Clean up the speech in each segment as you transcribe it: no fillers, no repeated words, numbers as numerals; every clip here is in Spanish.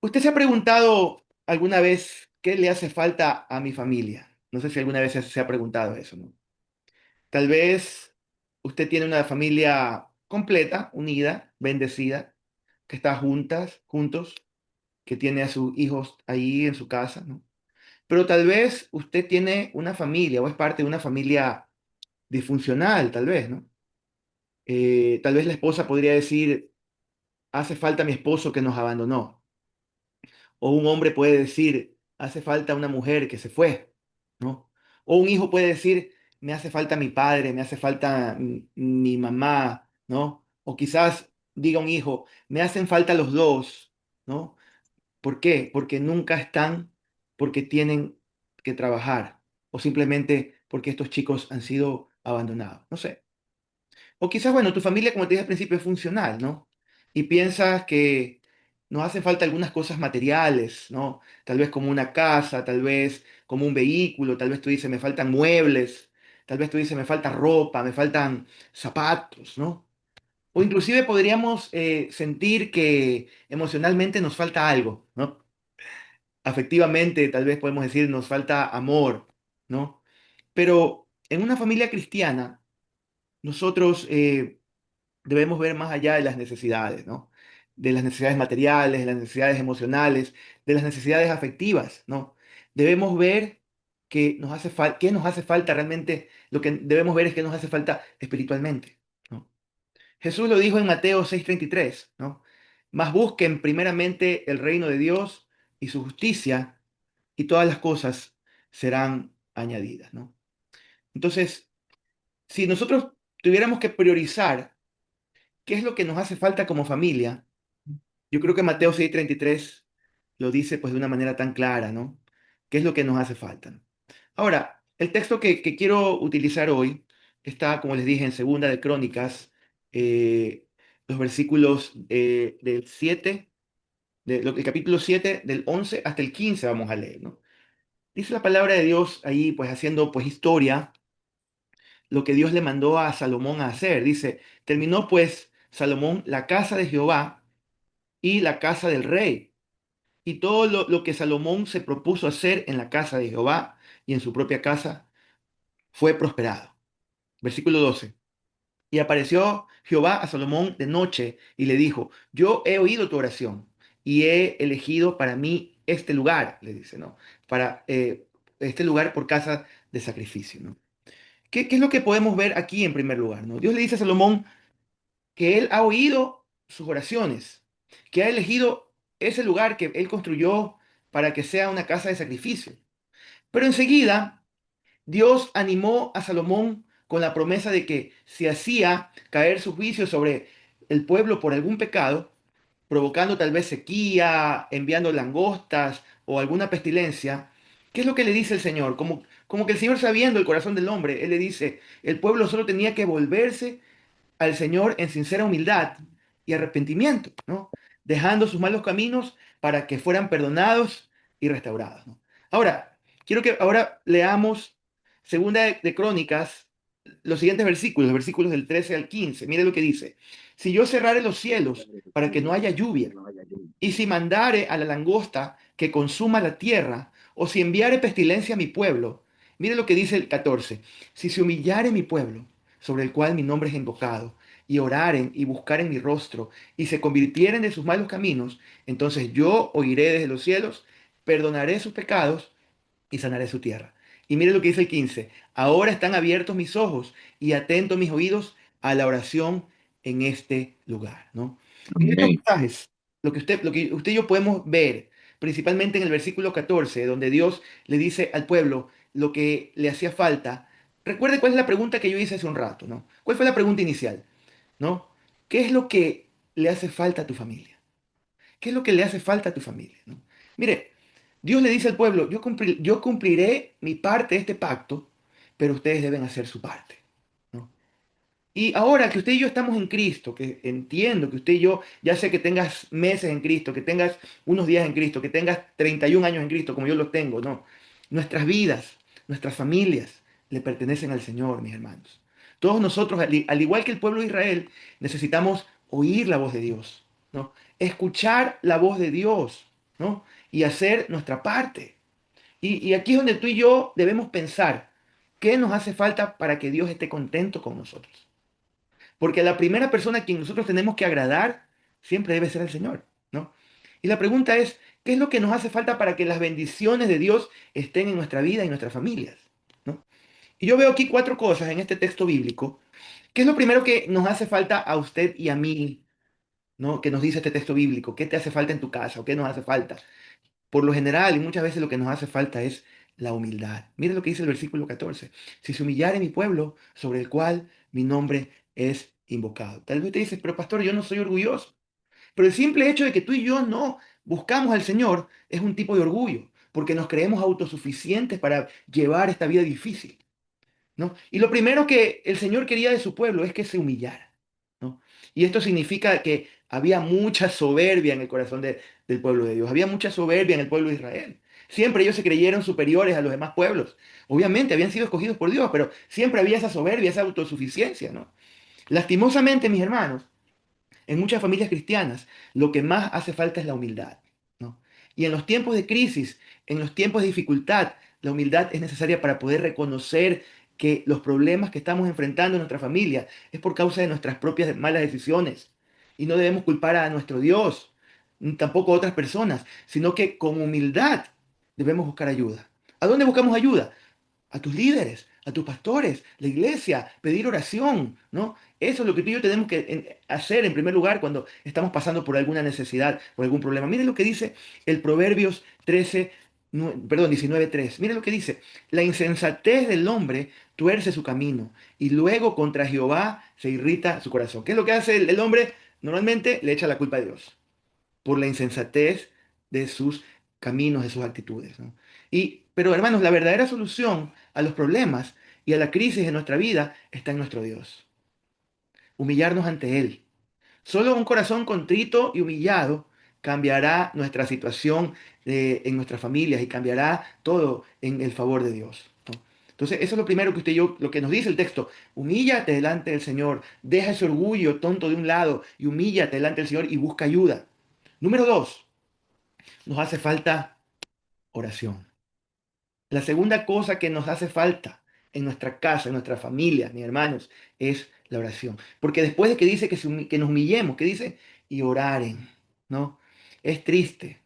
¿Usted se ha preguntado alguna vez qué le hace falta a mi familia? No sé si alguna vez se ha preguntado eso, ¿no? Tal vez usted tiene una familia completa, unida, bendecida, que está juntos, que tiene a sus hijos ahí en su casa, ¿no? Pero tal vez usted tiene una familia o es parte de una familia disfuncional, tal vez, ¿no? Tal vez la esposa podría decir, hace falta mi esposo que nos abandonó. O un hombre puede decir, hace falta una mujer que se fue, ¿no? O un hijo puede decir, me hace falta mi padre, me hace falta mi mamá, ¿no? O quizás diga un hijo, me hacen falta los dos, ¿no? ¿Por qué? Porque nunca están, porque tienen que trabajar, o simplemente porque estos chicos han sido abandonados, no sé. O quizás, bueno, tu familia, como te dije al principio, es funcional, ¿no? Y piensas que nos hacen falta algunas cosas materiales, ¿no? Tal vez como una casa, tal vez como un vehículo, tal vez tú dices, me faltan muebles, tal vez tú dices, me falta ropa, me faltan zapatos, ¿no? O inclusive podríamos sentir que emocionalmente nos falta algo, ¿no? Afectivamente, tal vez podemos decir, nos falta amor, ¿no? Pero en una familia cristiana, nosotros debemos ver más allá de las necesidades, ¿no? De las necesidades materiales, de las necesidades emocionales, de las necesidades afectivas, ¿no? Debemos ver que qué nos hace falta realmente, lo que debemos ver es qué nos hace falta espiritualmente, ¿no? Jesús lo dijo en Mateo 6:33, ¿no? Mas busquen primeramente el reino de Dios y su justicia, y todas las cosas serán añadidas, ¿no? Entonces, si nosotros tuviéramos que priorizar qué es lo que nos hace falta como familia, yo creo que Mateo 6:33 lo dice pues de una manera tan clara, ¿no? ¿Qué es lo que nos hace falta? Ahora, el texto que quiero utilizar hoy está, como les dije, en Segunda de Crónicas, los versículos del 7, el capítulo 7 del 11 hasta el 15 vamos a leer, ¿no? Dice la palabra de Dios ahí, pues haciendo pues historia, lo que Dios le mandó a Salomón a hacer. Dice, terminó pues Salomón la casa de Jehová y la casa del rey, y todo lo que Salomón se propuso hacer en la casa de Jehová y en su propia casa fue prosperado. Versículo 12. Y apareció Jehová a Salomón de noche y le dijo, yo he oído tu oración y he elegido para mí este lugar, le dice, ¿no? Para este lugar por casa de sacrificio, ¿no? ¿Qué es lo que podemos ver aquí en primer lugar, ¿no? Dios le dice a Salomón que él ha oído sus oraciones, que ha elegido ese lugar que él construyó para que sea una casa de sacrificio. Pero enseguida Dios animó a Salomón con la promesa de que si hacía caer su juicio sobre el pueblo por algún pecado, provocando tal vez sequía, enviando langostas o alguna pestilencia, ¿qué es lo que le dice el Señor? Como que el Señor sabiendo el corazón del hombre, Él le dice, el pueblo solo tenía que volverse al Señor en sincera humildad y arrepentimiento, ¿no? Dejando sus malos caminos para que fueran perdonados y restaurados, ¿no? Ahora, quiero que ahora leamos Segunda de Crónicas, los siguientes versículos, los versículos del 13 al 15. Mire lo que dice. Si yo cerrare los cielos para que no haya lluvia, y si mandare a la langosta que consuma la tierra, o si enviare pestilencia a mi pueblo, mire lo que dice el 14. Si se humillare mi pueblo, sobre el cual mi nombre es invocado, y oraren y buscaren mi rostro, y se convirtieren de sus malos caminos, entonces yo oiré desde los cielos, perdonaré sus pecados y sanaré su tierra. Y mire lo que dice el 15. Ahora están abiertos mis ojos y atentos mis oídos a la oración en este lugar, ¿no? En estos Amén. pasajes, lo que usted y yo podemos ver, principalmente en el versículo 14, donde Dios le dice al pueblo lo que le hacía falta. Recuerde cuál es la pregunta que yo hice hace un rato, ¿no? ¿Cuál fue la pregunta inicial, ¿no? ¿Qué es lo que le hace falta a tu familia? ¿Qué es lo que le hace falta a tu familia? ¿No? Mire, Dios le dice al pueblo, yo cumpliré mi parte de este pacto, pero ustedes deben hacer su parte, ¿no? Y ahora que usted y yo estamos en Cristo, que entiendo que usted y yo, ya sé que tengas meses en Cristo, que tengas unos días en Cristo, que tengas 31 años en Cristo, como yo los tengo, ¿no? Nuestras vidas, nuestras familias le pertenecen al Señor, mis hermanos. Todos nosotros, al igual que el pueblo de Israel, necesitamos oír la voz de Dios, ¿no? Escuchar la voz de Dios, ¿no? Y hacer nuestra parte. Y aquí es donde tú y yo debemos pensar qué nos hace falta para que Dios esté contento con nosotros. Porque la primera persona a quien nosotros tenemos que agradar siempre debe ser el Señor, ¿no? Y la pregunta es, ¿qué es lo que nos hace falta para que las bendiciones de Dios estén en nuestra vida y en nuestras familias? ¿No? Y yo veo aquí cuatro cosas en este texto bíblico. ¿Qué es lo primero que nos hace falta a usted y a mí, ¿no? Que nos dice este texto bíblico. ¿Qué te hace falta en tu casa o qué nos hace falta? Por lo general, y muchas veces lo que nos hace falta es la humildad. Mire lo que dice el versículo 14. Si se humillare mi pueblo, sobre el cual mi nombre es invocado. Tal vez te dices, pero pastor, yo no soy orgulloso. Pero el simple hecho de que tú y yo no buscamos al Señor es un tipo de orgullo, porque nos creemos autosuficientes para llevar esta vida difícil. ¿No? Y lo primero que el Señor quería de su pueblo es que se humillara, ¿no? Y esto significa que había mucha soberbia en el corazón del pueblo de Dios, había mucha soberbia en el pueblo de Israel. Siempre ellos se creyeron superiores a los demás pueblos. Obviamente habían sido escogidos por Dios, pero siempre había esa soberbia, esa autosuficiencia, ¿no? Lastimosamente, mis hermanos, en muchas familias cristianas, lo que más hace falta es la humildad, ¿no? Y en los tiempos de crisis, en los tiempos de dificultad, la humildad es necesaria para poder reconocer que los problemas que estamos enfrentando en nuestra familia es por causa de nuestras propias malas decisiones. Y no debemos culpar a nuestro Dios, ni tampoco a otras personas, sino que con humildad debemos buscar ayuda. ¿A dónde buscamos ayuda? A tus líderes, a tus pastores, la iglesia, pedir oración, ¿no? Eso es lo que tú y yo tenemos que hacer en primer lugar cuando estamos pasando por alguna necesidad, por algún problema. Mire lo que dice el Proverbios 13, perdón, 19:3. Mire lo que dice. La insensatez del hombre tuerce su camino y luego contra Jehová se irrita su corazón. ¿Qué es lo que hace el hombre? Normalmente le echa la culpa a Dios por la insensatez de sus caminos, de sus actitudes, ¿no? Pero hermanos, la verdadera solución a los problemas y a la crisis de nuestra vida está en nuestro Dios. Humillarnos ante Él. Solo un corazón contrito y humillado cambiará nuestra situación en nuestras familias y cambiará todo en el favor de Dios, ¿no? Entonces, eso es lo primero que usted y yo, lo que nos dice el texto. Humíllate delante del Señor, deja ese orgullo tonto de un lado y humíllate delante del Señor y busca ayuda. Número dos, nos hace falta oración. La segunda cosa que nos hace falta en nuestra casa, en nuestra familia, mis hermanos, es la oración. Porque después de que dice que nos humillemos, que dice, y oraren, ¿no? Es triste,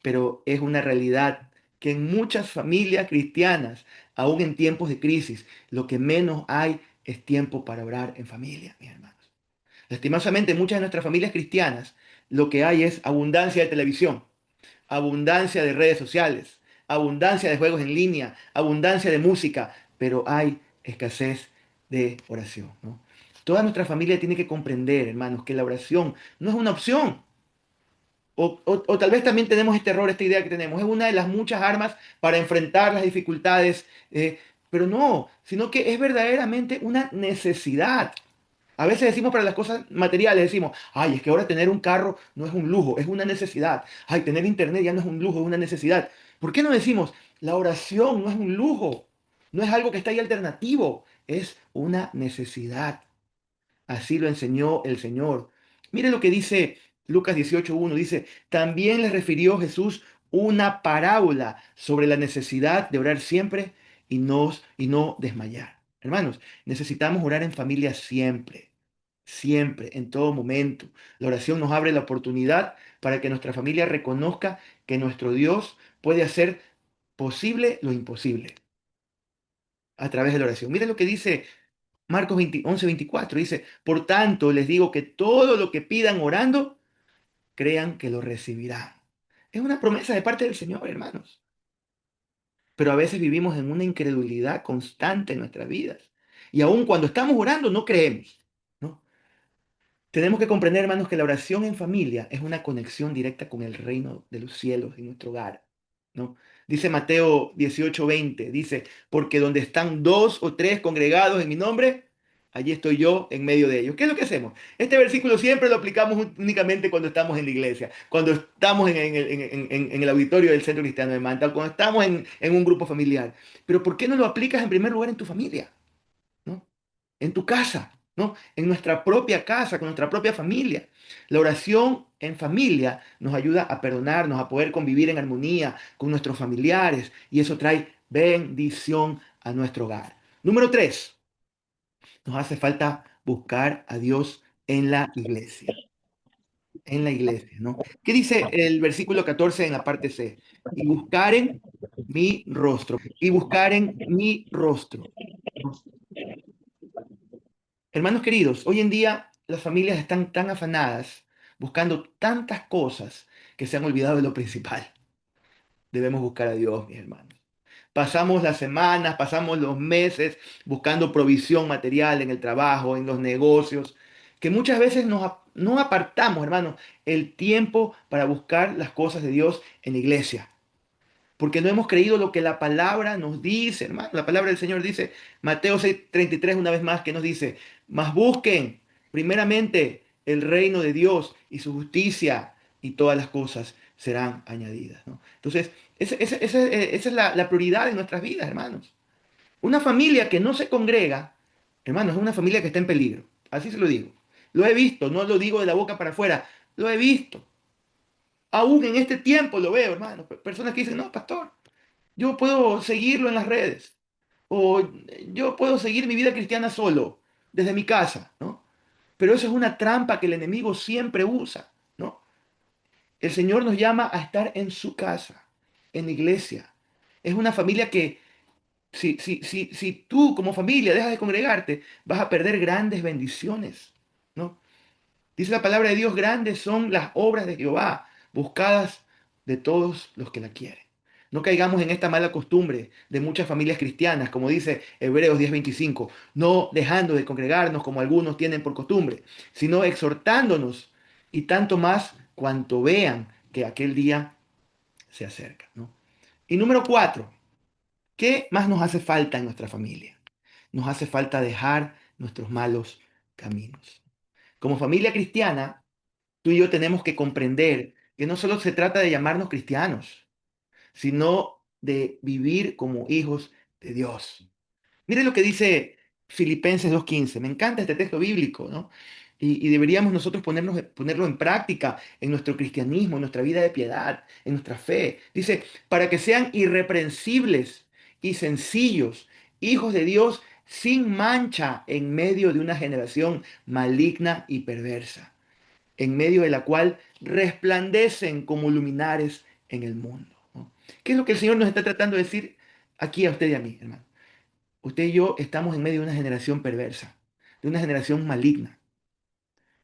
pero es una realidad que en muchas familias cristianas, aún en tiempos de crisis, lo que menos hay es tiempo para orar en familia, mis hermanos. Lastimosamente, en muchas de nuestras familias cristianas, lo que hay es abundancia de televisión, abundancia de redes sociales, abundancia de juegos en línea, abundancia de música, pero hay escasez de oración, ¿no? Toda nuestra familia tiene que comprender, hermanos, que la oración no es una opción. O tal vez también tenemos este error, esta idea que tenemos. Es una de las muchas armas para enfrentar las dificultades, pero no, sino que es verdaderamente una necesidad. A veces decimos para las cosas materiales, decimos, ay, es que ahora tener un carro no es un lujo, es una necesidad. Ay, tener internet ya no es un lujo, es una necesidad. ¿Por qué no decimos, la oración no es un lujo, no es algo que está ahí alternativo, es una necesidad? Así lo enseñó el Señor. Mire lo que dice Lucas 18:1, dice, también les refirió Jesús una parábola sobre la necesidad de orar siempre y no desmayar. Hermanos, necesitamos orar en familia siempre. Siempre, en todo momento. La oración nos abre la oportunidad para que nuestra familia reconozca que nuestro Dios puede hacer posible lo imposible a través de la oración. Mire lo que dice Marcos 11:24. Dice, por tanto, les digo que todo lo que pidan orando, crean que lo recibirán. Es una promesa de parte del Señor, hermanos. Pero a veces vivimos en una incredulidad constante en nuestras vidas. Y aun cuando estamos orando, no creemos, ¿no? Tenemos que comprender, hermanos, que la oración en familia es una conexión directa con el reino de los cielos en nuestro hogar, ¿no? Dice Mateo 18:20, dice, porque donde están dos o tres congregados en mi nombre, allí estoy yo en medio de ellos. ¿Qué es lo que hacemos? Este versículo siempre lo aplicamos únicamente cuando estamos en la iglesia, cuando estamos en el auditorio del Centro Cristiano de Manta, cuando estamos en un grupo familiar. Pero ¿por qué no lo aplicas en primer lugar en tu familia? ¿No? En tu casa. ¿no? En nuestra propia casa, con nuestra propia familia. La oración en familia nos ayuda a perdonarnos, a poder convivir en armonía con nuestros familiares y eso trae bendición a nuestro hogar. Número 3, nos hace falta buscar a Dios en la iglesia, en la iglesia, ¿no? ¿Qué dice el versículo 14 en la parte C? Y buscaren mi rostro, y buscaren mi rostro. Hermanos queridos, hoy en día las familias están tan afanadas buscando tantas cosas que se han olvidado de lo principal. Debemos buscar a Dios, mis hermanos. Pasamos las semanas, pasamos los meses buscando provisión material en el trabajo, en los negocios, que muchas veces no apartamos, hermanos, el tiempo para buscar las cosas de Dios en la iglesia porque no hemos creído lo que la palabra nos dice, hermano. La palabra del Señor dice, Mateo 6:33 una vez más, que nos dice, mas busquen primeramente el reino de Dios y su justicia y todas las cosas serán añadidas, ¿no? Entonces, esa es la prioridad de nuestras vidas, hermanos. Una familia que no se congrega, hermanos, es una familia que está en peligro. Así se lo digo. Lo he visto, no lo digo de la boca para afuera, lo he visto. Aún en este tiempo lo veo, hermanos. Personas que dicen, no, pastor. Yo puedo seguirlo en las redes. O yo puedo seguir mi vida cristiana solo, desde mi casa, ¿no? Pero eso es una trampa que el enemigo siempre usa, ¿no? El Señor nos llama a estar en su casa, en la iglesia. Es una familia que, si tú como familia dejas de congregarte, vas a perder grandes bendiciones, ¿no? Dice la palabra de Dios, grandes son las obras de Jehová, buscadas de todos los que la quieren. No caigamos en esta mala costumbre de muchas familias cristianas, como dice Hebreos 10:25, no dejando de congregarnos como algunos tienen por costumbre, sino exhortándonos y tanto más cuanto vean que aquel día se acerca, ¿no? Y número 4, ¿qué más nos hace falta en nuestra familia? Nos hace falta dejar nuestros malos caminos. Como familia cristiana, tú y yo tenemos que comprender que no solo se trata de llamarnos cristianos, sino de vivir como hijos de Dios. Mire lo que dice Filipenses 2:15. Me encanta este texto bíblico, ¿no? Y deberíamos nosotros ponerlo en práctica en nuestro cristianismo, en nuestra vida de piedad, en nuestra fe. Dice, para que sean irreprensibles y sencillos, hijos de Dios sin mancha en medio de una generación maligna y perversa en medio de la cual resplandecen como luminares en el mundo, ¿no? ¿Qué es lo que el Señor nos está tratando de decir aquí a usted y a mí, hermano? Usted y yo estamos en medio de una generación perversa, de una generación maligna.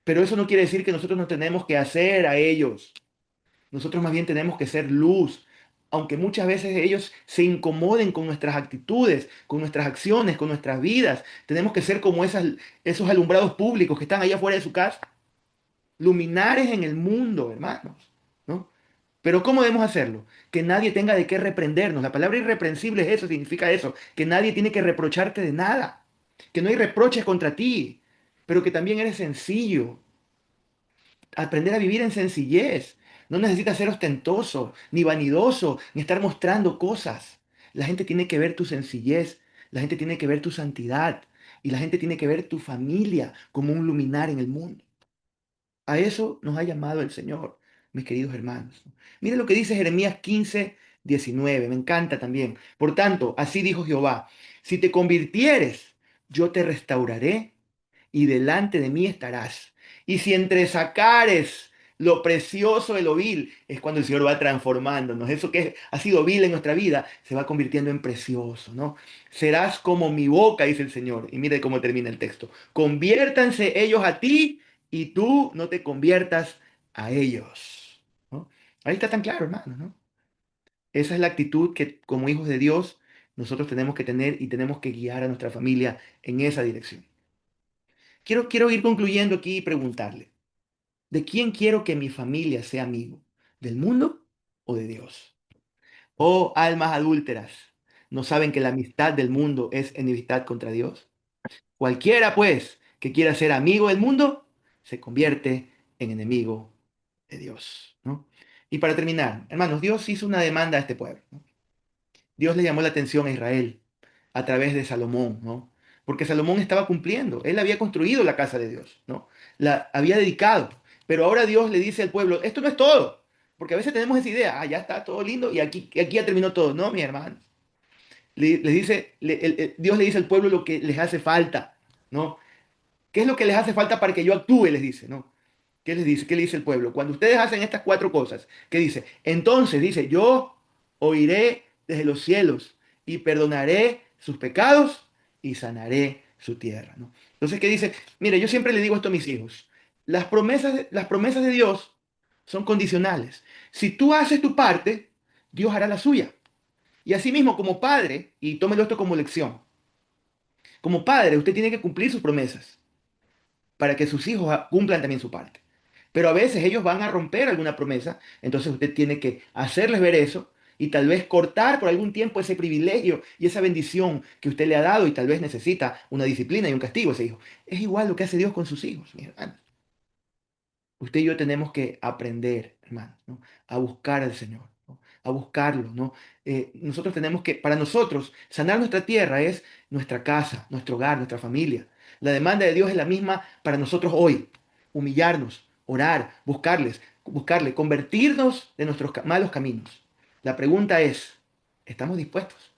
Pero eso no quiere decir que nosotros no tenemos que hacer a ellos. Nosotros más bien tenemos que ser luz, aunque muchas veces ellos se incomoden con nuestras actitudes, con nuestras acciones, con nuestras vidas. Tenemos que ser como esos alumbrados públicos que están allá afuera de su casa luminares en el mundo, hermanos, ¿no? Pero ¿cómo debemos hacerlo? Que nadie tenga de qué reprendernos. La palabra irreprensible es eso, significa eso, que nadie tiene que reprocharte de nada, que no hay reproches contra ti, pero que también eres sencillo. Aprender a vivir en sencillez. No necesitas ser ostentoso, ni vanidoso, ni estar mostrando cosas. La gente tiene que ver tu sencillez, la gente tiene que ver tu santidad y la gente tiene que ver tu familia como un luminar en el mundo. A eso nos ha llamado el Señor, mis queridos hermanos. Mire lo que dice Jeremías 15:19. Me encanta también. Por tanto, así dijo Jehová, si te convirtieres, yo te restauraré y delante de mí estarás. Y si entresacares lo precioso de lo vil, es cuando el Señor va transformándonos. Eso que ha sido vil en nuestra vida se va convirtiendo en precioso, ¿no? Serás como mi boca, dice el Señor. Y mire cómo termina el texto. Conviértanse ellos a ti y tú no te conviertas a ellos, ¿no? Ahí está tan claro, hermano, ¿no? Esa es la actitud que como hijos de Dios nosotros tenemos que tener y tenemos que guiar a nuestra familia en esa dirección. Quiero ir concluyendo aquí y preguntarle, ¿de quién quiero que mi familia sea amigo? ¿Del mundo o de Dios? Oh, almas adúlteras, ¿no saben que la amistad del mundo es enemistad contra Dios? Cualquiera, pues, que quiera ser amigo del mundo, se convierte en enemigo de Dios, ¿no? Y para terminar, hermanos, Dios hizo una demanda a este pueblo, ¿no? Dios le llamó la atención a Israel a través de Salomón, ¿no? porque Salomón estaba cumpliendo. Él había construido la casa de Dios, ¿no? La había dedicado. Pero ahora Dios le dice al pueblo, esto no es todo. Porque a veces tenemos esa idea, ya está todo lindo y aquí ya terminó todo. No, mi hermano. Le dice, Dios le dice al pueblo lo que les hace falta, ¿no? ¿Qué es lo que les hace falta para que yo actúe? Les dice, ¿no? ¿Qué les dice? ¿Qué le dice el pueblo? Cuando ustedes hacen estas cuatro cosas, ¿qué dice? Entonces dice, yo oiré desde los cielos y perdonaré sus pecados y sanaré su tierra, ¿no? Entonces, ¿qué dice? Mire, yo siempre le digo esto a mis hijos. Las promesas de Dios son condicionales. Si tú haces tu parte, Dios hará la suya. Y asimismo, como padre, y tómelo esto como lección, como padre, usted tiene que cumplir sus promesas para que sus hijos cumplan también su parte. Pero a veces ellos van a romper alguna promesa, entonces usted tiene que hacerles ver eso y tal vez cortar por algún tiempo ese privilegio y esa bendición que usted le ha dado y tal vez necesita una disciplina y un castigo a ese hijo. Es igual lo que hace Dios con sus hijos, mi hermano. Usted y yo tenemos que aprender, hermano, ¿no? A buscar al Señor, ¿no? A buscarlo, ¿no? Nosotros tenemos que, para nosotros, sanar nuestra tierra es nuestra casa, nuestro hogar, nuestra familia. La demanda de Dios es la misma para nosotros hoy. Humillarnos, orar, buscarle, convertirnos de nuestros malos caminos. La pregunta es, ¿estamos dispuestos?